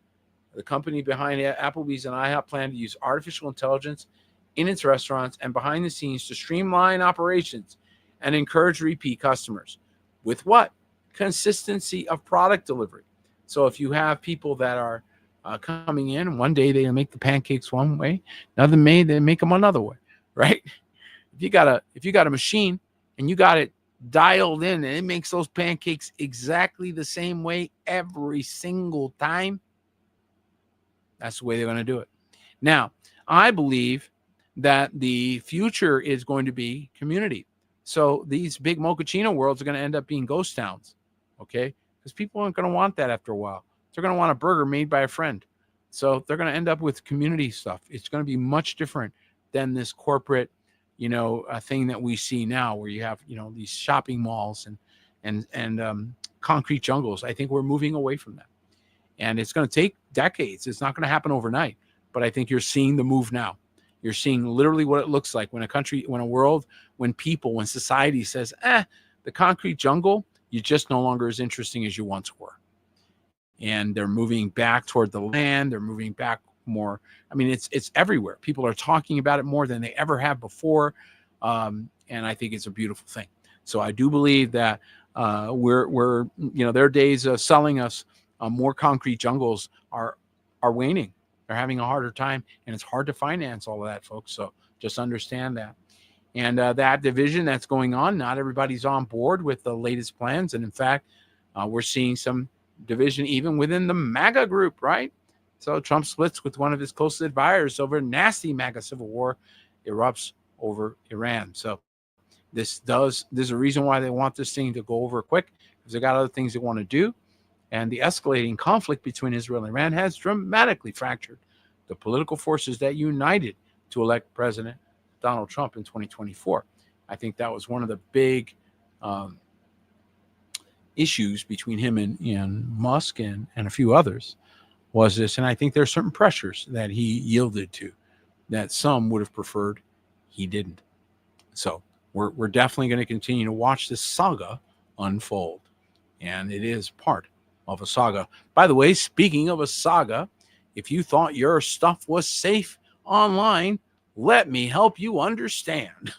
The company behind Applebee's and IHOP plan to use artificial intelligence in its restaurants and behind the scenes to streamline operations and encourage repeat customers. With what? Consistency of product delivery. So if you have people that are coming in, one day they make the pancakes one way, another day they make them another way, right? If you got a machine and you got it dialed in and it makes those pancakes exactly the same way every single time, that's the way they're going to do it. Now, I believe that the future is going to be community. So these big mochaccino worlds are going to end up being ghost towns, okay? Because people aren't going to want that after a while. They're going to want a burger made by a friend. So they're going to end up with community stuff. It's going to be much different than this corporate, a thing that we see now where you have, these shopping malls and concrete jungles. I think we're moving away from that. And it's going to take decades. It's not going to happen overnight. But I think you're seeing the move now. You're seeing literally what it looks like when a country, when a world, when people, when society says, the concrete jungle, you're just no longer as interesting as you once were. And they're moving back toward the land. They're moving back more. I mean, it's everywhere. People are talking about it more than they ever have before. And I think it's a beautiful thing. So I do believe that we're their days of selling us more concrete jungles are waning. They're having a harder time, and it's hard to finance all of that, folks. So just understand that. And that division that's going on, not everybody's on board with the latest plans. And in fact, we're seeing some division even within the MAGA group, right? So Trump splits with one of his closest advisors over nasty MAGA civil war erupts over Iran. So there's a reason why they want this thing to go over quick, because they got other things they want to do. And the escalating conflict between Israel and Iran has dramatically fractured the political forces that united to elect President Donald Trump in 2024. I think that was one of the big issues between him and Musk and a few others was this. And I think there are certain pressures that he yielded to that some would have preferred he didn't. So we're definitely going to continue to watch this saga unfold. And it is part of a saga. By the way, speaking of a saga, if you thought your stuff was safe online, let me help you understand.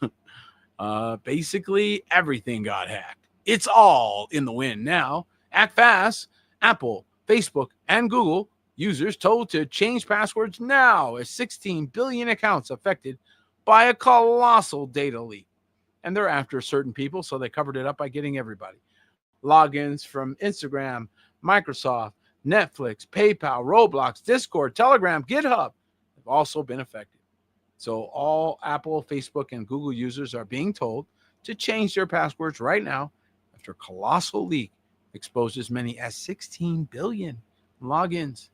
Basically, everything got hacked. It's all in the wind now. Act fast. Apple, Facebook, and Google users told to change passwords now as 16 billion accounts affected by a colossal data leak. And they're after certain people, so they covered it up by getting everybody. Logins from Instagram, Microsoft, Netflix, PayPal, Roblox, Discord, Telegram, GitHub have also been affected. So all Apple, Facebook, and Google users are being told to change their passwords right now after a colossal leak exposed as many as 16 billion logins.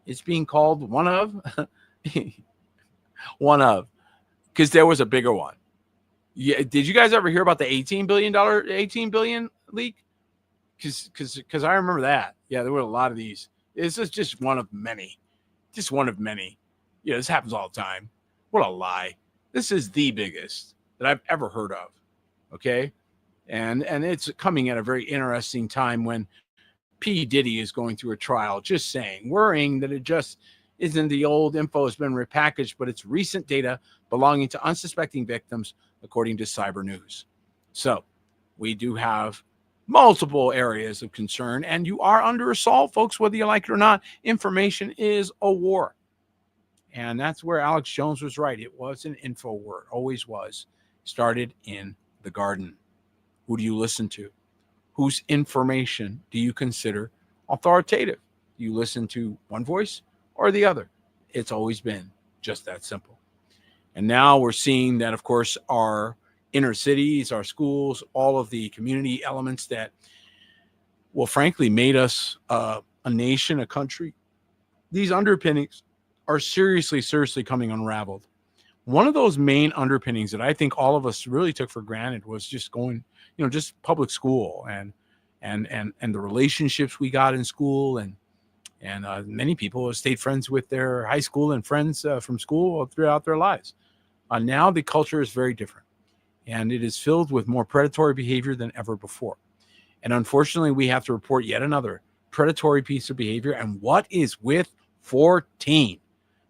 It's being called one of, because there was a bigger one. Yeah, did you guys ever hear about the $18 billion leak? Because I remember that. Yeah, there were a lot of these. This is just one of many. Just one of many. Yeah, this happens all the time. What a lie. This is the biggest that I've ever heard of. Okay? And it's coming at a very interesting time when P. Diddy is going through a trial, just saying, worrying that it just isn't the old info has been repackaged, but it's recent data belonging to unsuspecting victims, according to Cyber News. So we do have multiple areas of concern, and you are under assault, folks, whether you like it or not. Information is a war. And that's where Alex Jones was right. It was an info war, always was. Started in the garden. Who do you listen to? Whose information do you consider authoritative? Do you listen to one voice or the other? It's always been just that simple. And now we're seeing that, of course, our inner cities, our schools, all of the community elements that, well, frankly, made us a nation, a country. These underpinnings are seriously coming unraveled. one of those main underpinnings that I think all of us really took for granted was just going, just public school and the relationships we got in school, and many people have stayed friends with their high school and friends from school throughout their lives. Now the culture is very different, and it is filled with more predatory behavior than ever before. And unfortunately, we have to report yet another predatory piece of behavior. And what is with 14?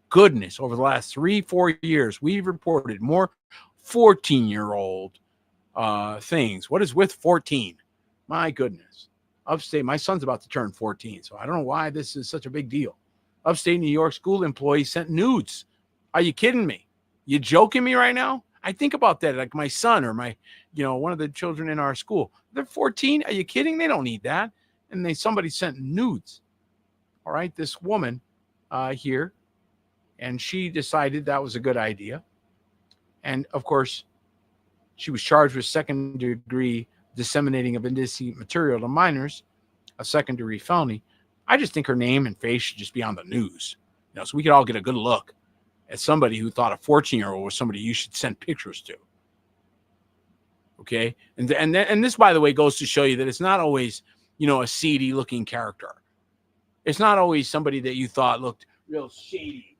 Goodness, over the last 3-4 years, we've reported more 14-year-old things. What is with 14? My goodness. Upstate, my son's about to turn 14, so I don't know why this is such a big deal. Upstate New York school employees sent nudes. Are you kidding me? You joking me right now? I think about that, like my son or my, one of the children in our school. They're 14. Are you kidding? They don't need that. And somebody sent nudes. All right, this woman here, and she decided that was a good idea. And of course, she was charged with second-degree disseminating of indecent material to minors, a second-degree felony. I just think her name and face should just be on the news, so we could all get a good look at somebody who thought a 14-year-old was somebody you should send pictures to. Okay, and this, by the way, goes to show you that it's not always, a seedy-looking character. It's not always somebody that you thought looked real shady.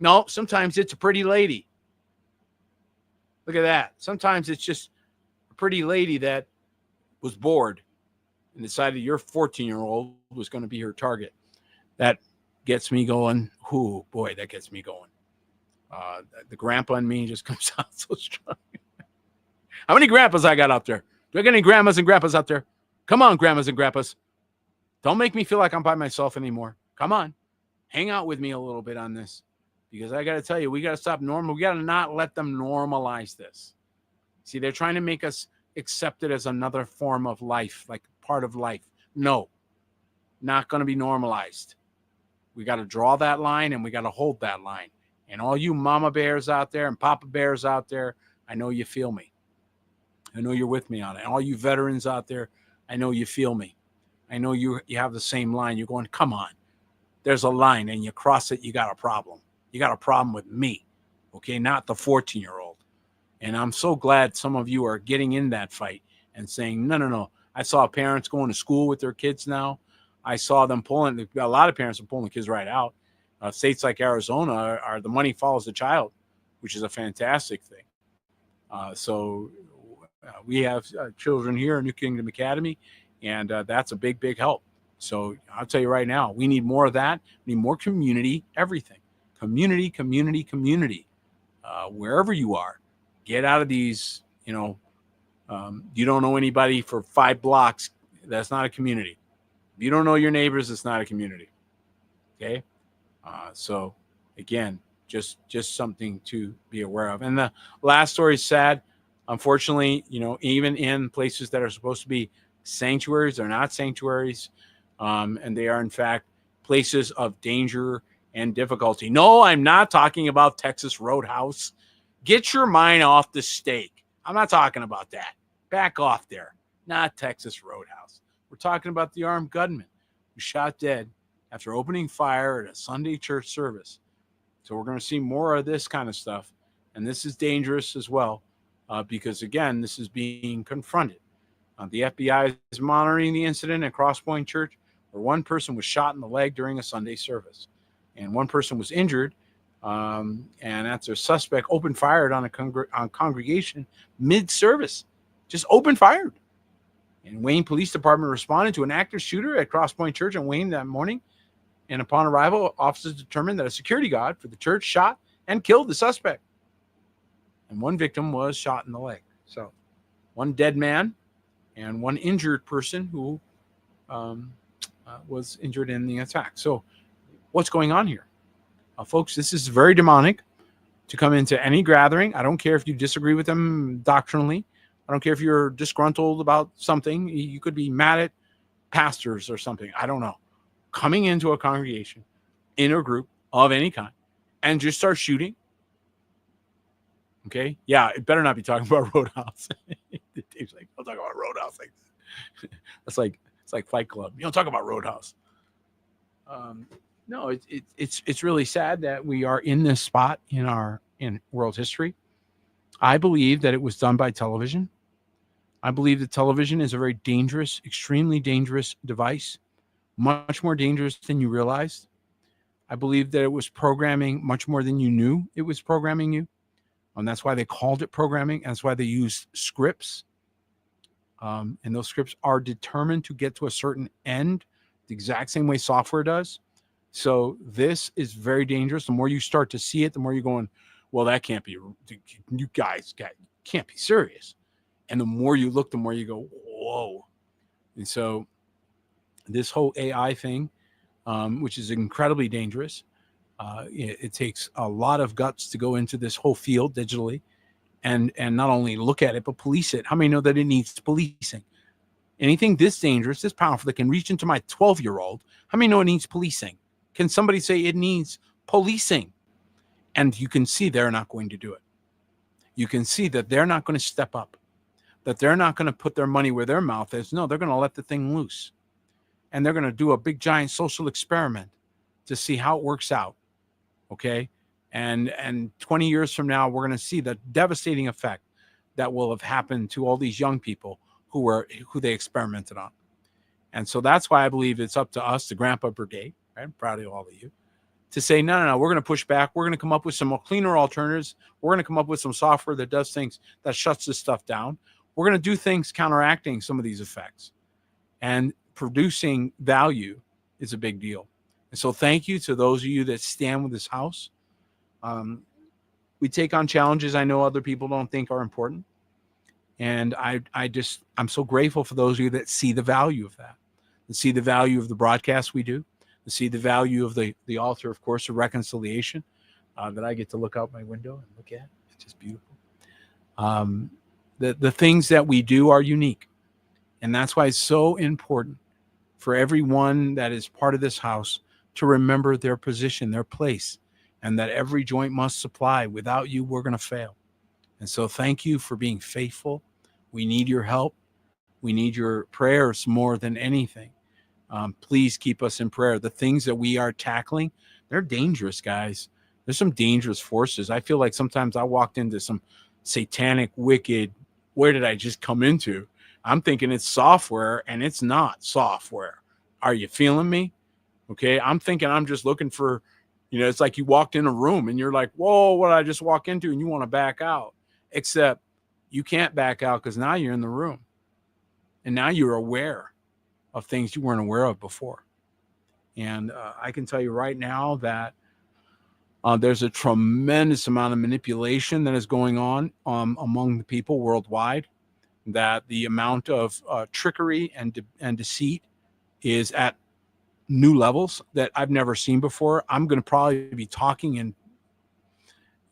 No, sometimes it's a pretty lady. Look at that. Sometimes it's just a pretty lady that was bored and decided your 14-year-old was going to be her target. That gets me going. Ooh, boy, that gets me going. The grandpa in me just comes out so strong. How many grandpas I got out there? Do I got any grandmas and grandpas out there? Come on, grandmas and grandpas. Don't make me feel like I'm by myself anymore. Come on. Hang out with me a little bit on this. Because I got to tell you, we got to stop normal. We got to not let them normalize this. See, they're trying to make us accept it as another form of life, like part of life. No, not going to be normalized. We got to draw that line, and we got to hold that line. And all you mama bears out there and papa bears out there, I know you feel me. I know you're with me on it. All you veterans out there, I know you feel me. I know you have the same line. You're going, come on. There's a line, and you cross it, you got a problem. You got a problem with me, okay, not the 14-year-old. And I'm so glad some of you are getting in that fight and saying, no. I saw parents going to school with their kids now. I saw them pulling, a lot of parents are pulling the kids right out. States like Arizona are the money follows the child, which is a fantastic thing. So we have children here at New Kingdom Academy, and that's a big, big help. So I'll tell you right now, we need more of that. We need more community, everything. Community. Wherever you are, get out of these, you don't know anybody for 5 blocks. That's not a community. If you don't know your neighbors, it's not a community. Okay. So again, just something to be aware of. And the last story is sad. Unfortunately, even in places that are supposed to be sanctuaries, they're not sanctuaries. And they are in fact places of danger and difficulty. No, I'm not talking about Texas Roadhouse. Get your mind off the steak. I'm not talking about that. Back off there. Not Texas Roadhouse. We're talking about the armed gunman who shot dead after opening fire at a Sunday church service. So we're going to see more of this kind of stuff. And this is dangerous as well because, again, this is being confronted. The FBI is monitoring the incident at Crosspoint Church where one person was shot in the leg during a Sunday service. And one person was injured, and that's a suspect open fired on a congregation mid-service, just open fired. And Wayne Police Department responded to an active shooter at Crosspoint Church in Wayne that morning. And upon arrival, officers determined that a security guard for the church shot and killed the suspect. And one victim was shot in the leg. So one dead man and one injured person who was injured in the attack. So what's going on here? Folks, this is very demonic to come into any gathering. I don't care if you disagree with them doctrinally. I don't care if you're disgruntled about something. You could be mad at pastors or something. I don't know. Coming into a congregation, in a group of any kind, and just start shooting. Okay? Yeah, it better not be talking about Roadhouse. Dave's like, don't talk about Roadhouse like that. It's like Fight Club. You don't talk about Roadhouse. No, it's really sad that we are in this spot in our in world history. I believe that it was done by television. I believe that television is a very dangerous, extremely dangerous device, much more dangerous than you realized. I believe that it was programming much more than you knew it was programming you. And that's why they called it programming. And that's why they used scripts. And those scripts are determined to get to a certain end, the exact same way software does. So this is very dangerous. The more you start to see it, the more you're going, well, that can't be, you guys can't be serious. And the more you look, the more you go, whoa. And so this whole AI thing, which is incredibly dangerous, it takes a lot of guts to go into this whole field digitally and not only look at it, but police it. How many know that it needs policing? Anything this dangerous, this powerful, that can reach into my 12-year-old, how many know it needs policing? Can somebody say it needs policing? And you can see they're not going to do it. You can see that they're not going to step up, that they're not going to put their money where their mouth is. No, they're going to let the thing loose. And they're going to do a big, giant social experiment to see how it works out. Okay? And 20 years from now, we're going to see the devastating effect that will have happened to all these young people who they experimented on. And so that's why I believe it's up to us, the Grandpa Brigade, right? I'm proud of all of you, to say, no, we're going to push back. We're going to come up with some more cleaner alternatives. We're going to come up with some software that does things, that shuts this stuff down. We're going to do things counteracting some of these effects. And producing value is a big deal. And so thank you to those of you that stand with this house. We take on challenges I know other people don't think are important. And I'm so grateful for those of you that see the value of that, that see the value of the broadcast we do, to see the value of the altar, of course, of reconciliation that I get to look out my window and look at. It's just beautiful. The things that we do are unique. And that's why it's so important for everyone that is part of this house to remember their position, their place, and that every joint must supply. Without you, we're going to fail. And so thank you for being faithful. We need your help. We need your prayers more than anything. Please keep us in prayer. The things that we are tackling, they're dangerous, guys. There's some dangerous forces. I feel like sometimes I walked into some satanic, wicked, where did I just come into? I'm thinking it's software, and it's not software. Are you feeling me? Okay, I'm thinking I'm just looking for, it's like you walked in a room and you're like, whoa, what did I just walk into? And you want to back out. Except you can't back out because now you're in the room. And now you're aware of things you weren't aware of before. And I can tell you right now that there's a tremendous amount of manipulation that is going on among the people worldwide, that the amount of trickery and deceit is at new levels that I've never seen before. I'm going to probably be talking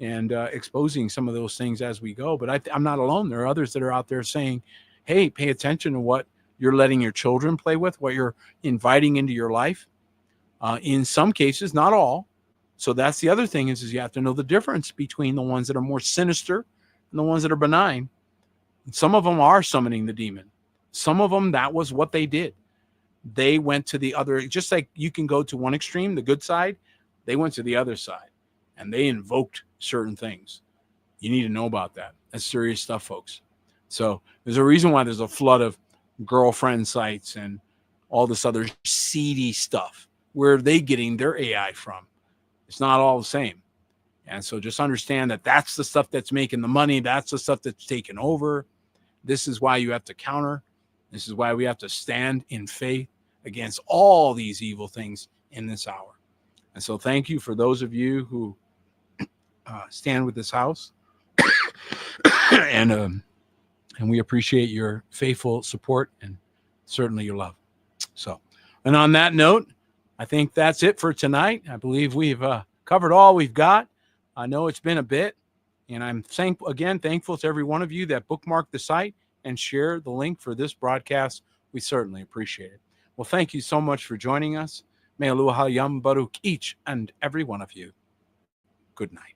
and exposing some of those things as we go. But I'm not alone. There are others that are out there saying, hey, pay attention to what you're letting your children play with, what you're inviting into your life. In some cases, not all. So that's the other thing is you have to know the difference between the ones that are more sinister and the ones that are benign. Some of them are summoning the demon. Some of them, that was what they did. They went to the other, just like you can go to one extreme, the good side, they went to the other side and they invoked certain things. You need to know about that. That's serious stuff, folks. So there's a reason why there's a flood of girlfriend sites and all this other seedy stuff. Where are they getting their AI from? It's not all the same. And so just understand that that's the stuff that's making the money. That's the stuff that's taken over. This is why you have to counter. This is why we have to stand in faith against all these evil things in this hour. And so thank you for those of you who stand with this house. and we appreciate your faithful support and certainly your love. So, and on that note, I think that's it for tonight. I believe we've covered all we've got. I know it's been a bit, and I'm thankful to every one of you that bookmarked the site and share the link for this broadcast. We certainly appreciate it. Well, thank you so much for joining us. May Aloha Yam Baruch each and every one of you. Good night.